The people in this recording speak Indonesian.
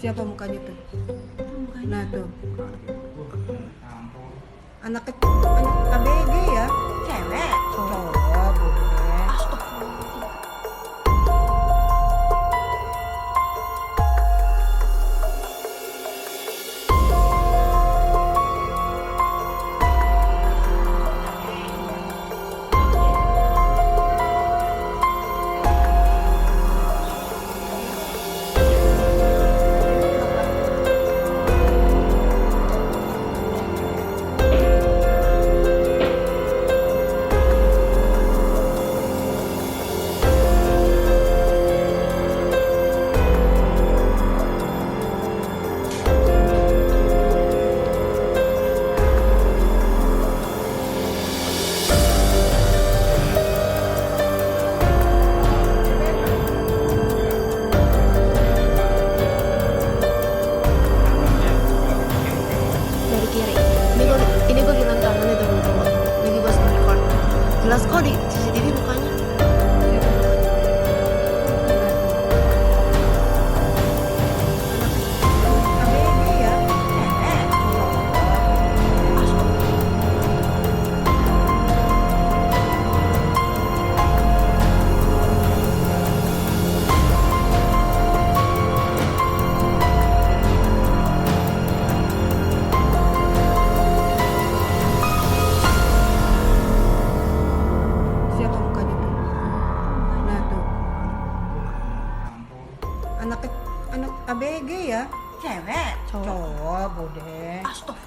Siapa mukanya tuh? Nah tuh, anak ABG ya? Cewek. Cowok, boleh. Astagfirullahaladzim. Dari kiri. Ini gue bilang tangannya dulu. Lagi gue screen record. Jelas kok di CCTV mukanya. ABG ya? Cewek. Siapa mukanya tuh? Nah tuh, anak ABG ya? Cewek. Cowok, boleh. Astagfirullahaladzim.